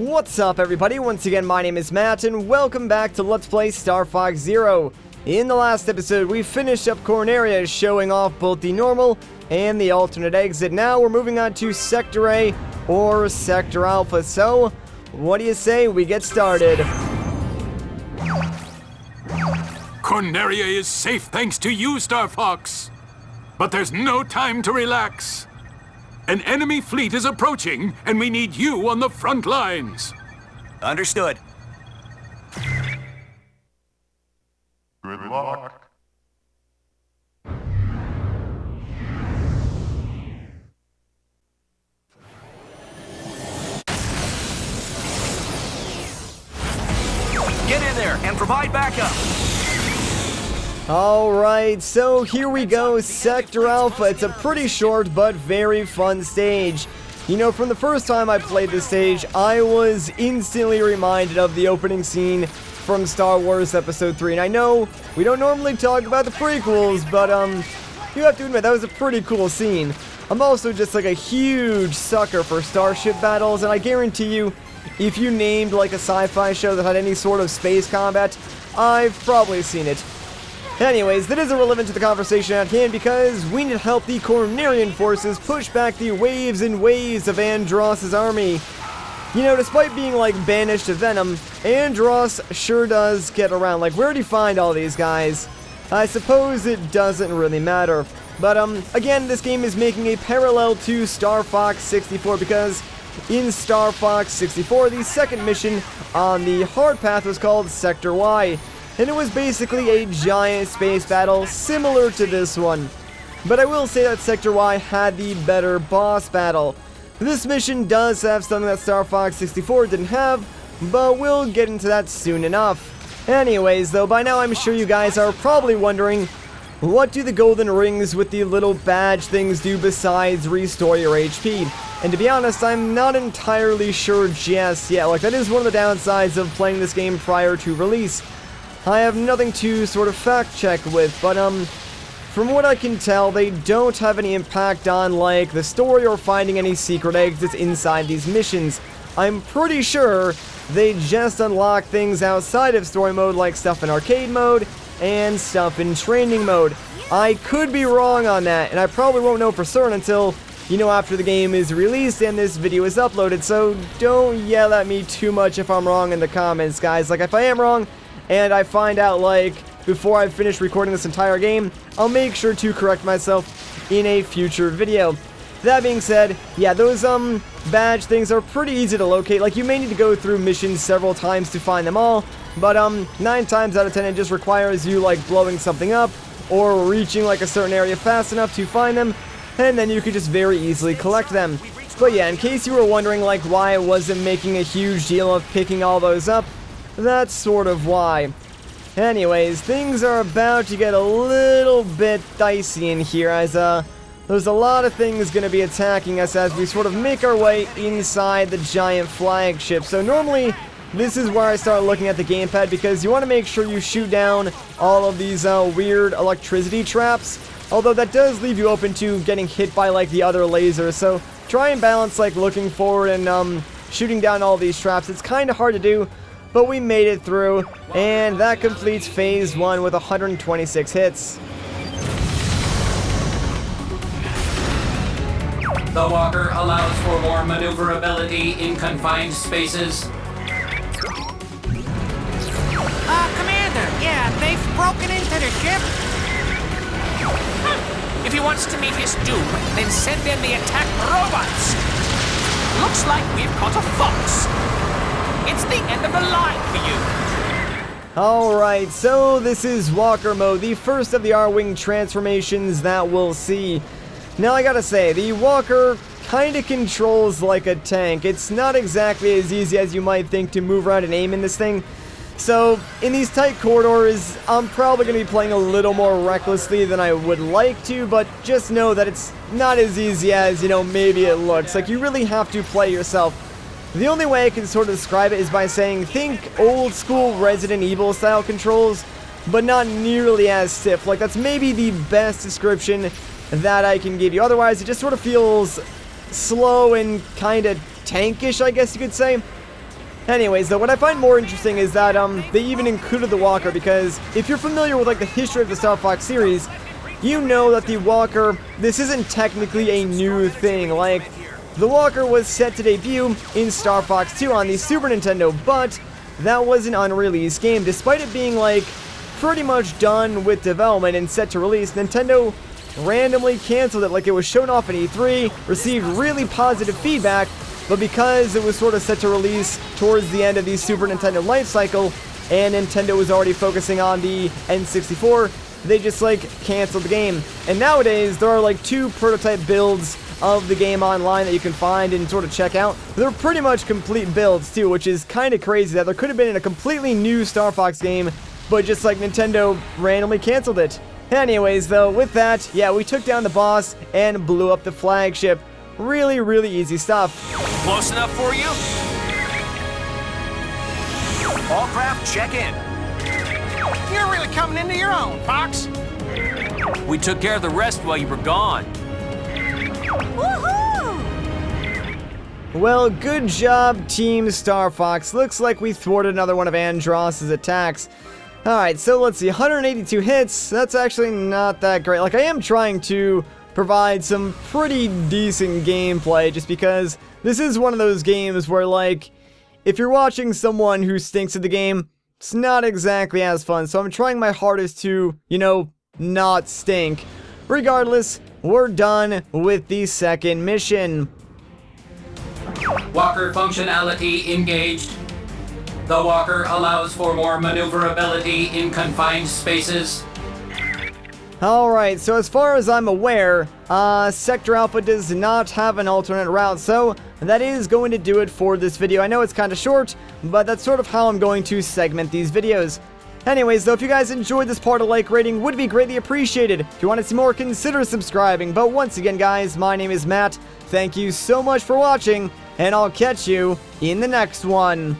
What's up, everybody? Once again, my name is Matt, and welcome back to Let's Play Star Fox Zero. In the last episode, we finished up Corneria, showing off both the normal and the alternate exit. Now we're moving on to Sector A or Sector Alpha. So, what do you say we get started? Corneria is safe thanks to you, Star Fox. But there's no time to relax. An enemy fleet is approaching, and we need you on the front lines. Understood. Good luck. Get in there and provide backup. Alright, so here we go, Sector Alpha. It's a pretty short but very fun stage. You know, from the first time I played this stage, I was instantly reminded of the opening scene from Star Wars Episode 3. And I know we don't normally talk about the prequels, but you have to admit, that was a pretty cool scene. I'm also just like a huge sucker for starship battles, and I guarantee you, if you named like a sci-fi show that had any sort of space combat, I've probably seen it. Anyways, that isn't relevant to the conversation at hand because we need to help the Cornerian forces push back the waves and waves of Andross's army. You know, despite being like banished to Venom, Andross sure does get around. Like, where do you find all these guys? I suppose it doesn't really matter. But again, this game is making a parallel to Star Fox 64 because in Star Fox 64, the second mission on the hard path was called Sector Y. And it was basically a giant space battle similar to this one. But I will say that Sector Y had the better boss battle. This mission does have something that Star Fox 64 didn't have, but we'll get into that soon enough. Anyways, though, by now I'm sure you guys are probably wondering, what do the golden rings with the little badge things do besides restore your HP? And to be honest, I'm not entirely sure just yet. Like, that is one of the downsides of playing this game prior to release. I have nothing to sort of fact check with, but from what I can tell, they don't have any impact on like the story or finding any secret exits inside these missions. I'm pretty sure they just unlock things outside of story mode, like stuff in arcade mode and stuff in training mode. I could be wrong on that, and I probably won't know for certain until, you know, after the game is released and this video is uploaded, so don't yell at me too much if I'm wrong in the comments, guys. Like, if I am wrong, and I find out, like, before I finish recording this entire game, I'll make sure to correct myself in a future video. That being said, yeah, those, badge things are pretty easy to locate. Like, you may need to go through missions several times to find them all, but, 9 times out of 10, it just requires you, like, blowing something up, or reaching, like, a certain area fast enough to find them, and then you could just very easily collect them. But yeah, in case you were wondering, like, why I wasn't making a huge deal of picking all those up, that's sort of why. Anyways, things are about to get a little bit dicey in here as there's a lot of things going to be attacking us as we sort of make our way inside the giant flagship. So normally, this is where I start looking at the gamepad because you want to make sure you shoot down all of these weird electricity traps. Although that does leave you open to getting hit by like the other lasers. So try and balance like looking forward and shooting down all these traps. It's kind of hard to do. But we made it through, and that completes Phase 1 with 126 hits. The walker allows for more maneuverability in confined spaces. Commander, yeah, they've broken into the ship. If he wants to meet his doom, then send in the attack robots. Looks like we've caught a fox. It's the end of the line for you. Alright, so this is Walker Mode, the first of the R-Wing transformations that we'll see. Now I gotta say, the Walker kinda controls like a tank. It's not exactly as easy as you might think to move around and aim in this thing. So, in these tight corridors, I'm probably gonna be playing a little more recklessly than I would like to, but just know that it's not as easy as, you know, maybe it looks. Like, you really have to play yourself. The only way I can sort of describe it is by saying, think old school Resident Evil style controls, but not nearly as stiff. Like, that's maybe the best description that I can give you. Otherwise, it just sort of feels slow and kind of tankish, I guess you could say. Anyways, though, what I find more interesting is that they even included the walker, because if you're familiar with like the history of the Star Fox series, you know that the walker, this isn't technically a new thing. Like, the walker was set to debut in Star Fox 2 on the Super Nintendo, but that was an unreleased game. Despite it being like pretty much done with development and set to release, Nintendo randomly canceled it. Like, it was shown off at E3, received really positive feedback, but because it was sort of set to release towards the end of the Super Nintendo life cycle, and Nintendo was already focusing on the N64, they just like canceled the game. And nowadays there are like 2 prototype builds of the game online that you can find and sort of check out. They're pretty much complete builds too, which is kind of crazy that there could have been a completely new Star Fox game, but just like Nintendo randomly canceled it. Anyways though, with that, yeah, we took down the boss and blew up the flagship. Really, really easy stuff. Close enough for you? All craft, check in. You're really coming into your own, Fox. We took care of the rest while you were gone. Woohoo! Well, good job, Team Star Fox. Looks like we thwarted another one of Andross's attacks. Alright, so let's see, 182 hits. That's actually not that great. Like, I am trying to provide some pretty decent gameplay, just because this is one of those games where, like, if you're watching someone who stinks at the game, it's not exactly as fun. So I'm trying my hardest to, you know, not stink. Regardless, we're done with the second mission. Walker functionality engaged. The walker allows for more maneuverability in confined spaces. Alright, so as far as I'm aware, Sector Alpha does not have an alternate route, so that is going to do it for this video. I know it's kind of short, but that's sort of how I'm going to segment these videos. Anyways, though, if you guys enjoyed this part, a like rating would be greatly appreciated. If you want to see more, consider subscribing. But once again, guys, my name is Matt. Thank you so much for watching, and I'll catch you in the next one.